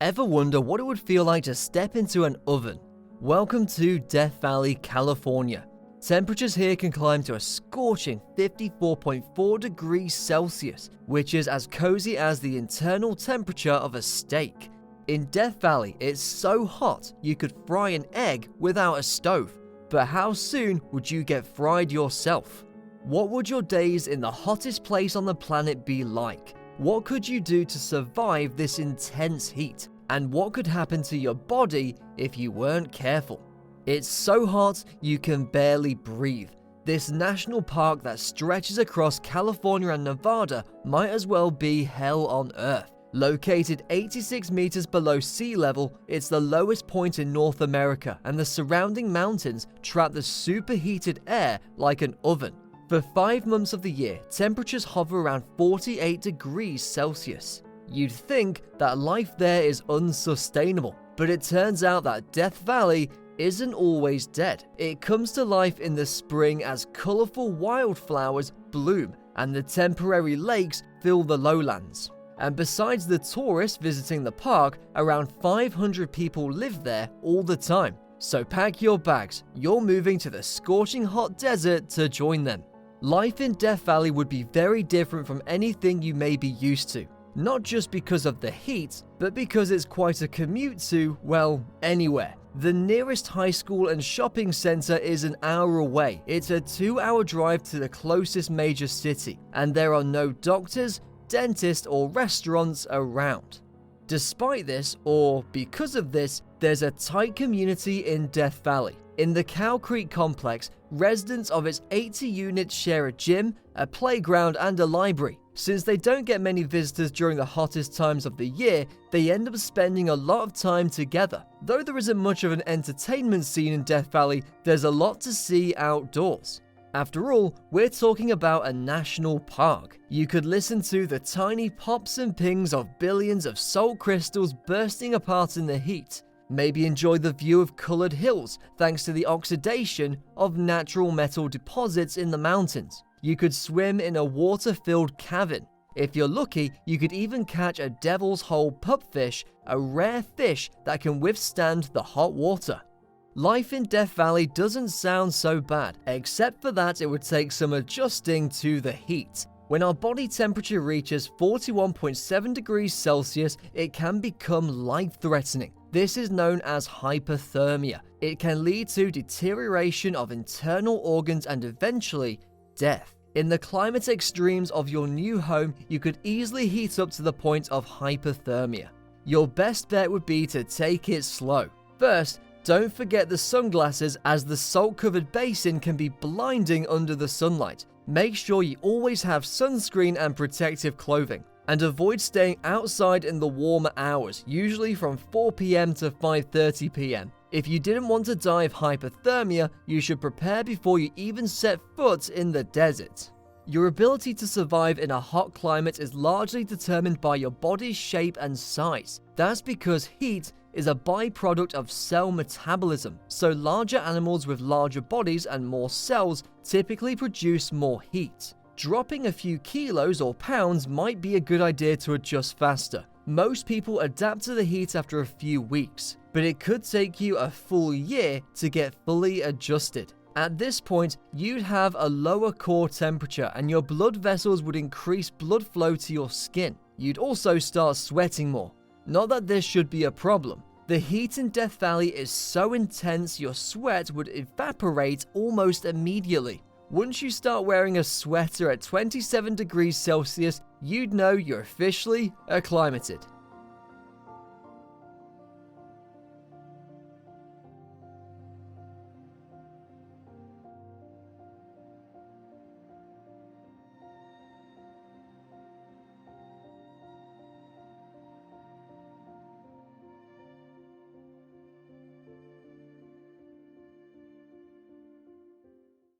Ever wonder what it would feel like to step into an oven? Welcome to Death Valley, California. Temperatures here can climb to a scorching 54.4 degrees Celsius, which is as cozy as the internal temperature of a steak. In Death Valley, it's so hot you could fry an egg without a stove. But how soon would you get fried yourself? What would your days in the hottest place on the planet be like? What could you do to survive this intense heat? And what could happen to your body if you weren't careful? It's so hot you can barely breathe. This national park that stretches across California and Nevada might as well be hell on earth. Located 86 meters below sea level, it's the lowest point in North America, and the surrounding mountains trap the superheated air like an oven. For 5 months of the year, temperatures hover around 48 degrees Celsius. You'd think that life there is unsustainable, but it turns out that Death Valley isn't always dead. It comes to life in the spring as colorful wildflowers bloom and the temporary lakes fill the lowlands. And besides the tourists visiting the park, around 500 people live there all the time. So pack your bags, you're moving to the scorching hot desert to join them. Life in Death Valley would be very different from anything you may be used to. Not just because of the heat, but because it's quite a commute to, well, anywhere. The nearest high school and shopping center is an hour away. It's a 2-hour drive to the closest major city, and there are no doctors, dentists, or restaurants around. Despite this, or because of this, there's a tight community in Death Valley. In the Cow Creek complex, residents of its 80 units share a gym, a playground, and a library. Since they don't get many visitors during the hottest times of the year, they end up spending a lot of time together. Though there isn't much of an entertainment scene in Death Valley, there's a lot to see outdoors. After all, we're talking about a national park. You could listen to the tiny pops and pings of billions of salt crystals bursting apart in the heat. Maybe enjoy the view of colored hills thanks to the oxidation of natural metal deposits in the mountains. You could swim in a water-filled cavern. If you're lucky, you could even catch a devil's hole pupfish, a rare fish that can withstand the hot water. Life in Death Valley doesn't sound so bad, except for that it would take some adjusting to the heat. When our body temperature reaches 41.7 degrees Celsius, it can become life-threatening. This is known as hypothermia. It can lead to deterioration of internal organs and eventually death. In the climate extremes of your new home, you could easily heat up to the point of hypothermia. Your best bet would be to take it slow. First, don't forget the sunglasses, as the salt-covered basin can be blinding under the sunlight. Make sure you always have sunscreen and protective clothing. And avoid staying outside in the warmer hours, usually from 4 p.m. to 5:30 p.m. If you didn't want to die of hypothermia, you should prepare before you even set foot in the desert. Your ability to survive in a hot climate is largely determined by your body's shape and size. That's because heat is a byproduct of cell metabolism, so larger animals with larger bodies and more cells typically produce more heat. Dropping a few kilos or pounds might be a good idea to adjust faster. Most people adapt to the heat after a few weeks, but it could take you a full year to get fully adjusted. At this point, you'd have a lower core temperature and your blood vessels would increase blood flow to your skin. You'd also start sweating more. Not that this should be a problem. The heat in Death Valley is so intense your sweat would evaporate almost immediately. Once you start wearing a sweater at 27 degrees Celsius, you'd know you're officially acclimated.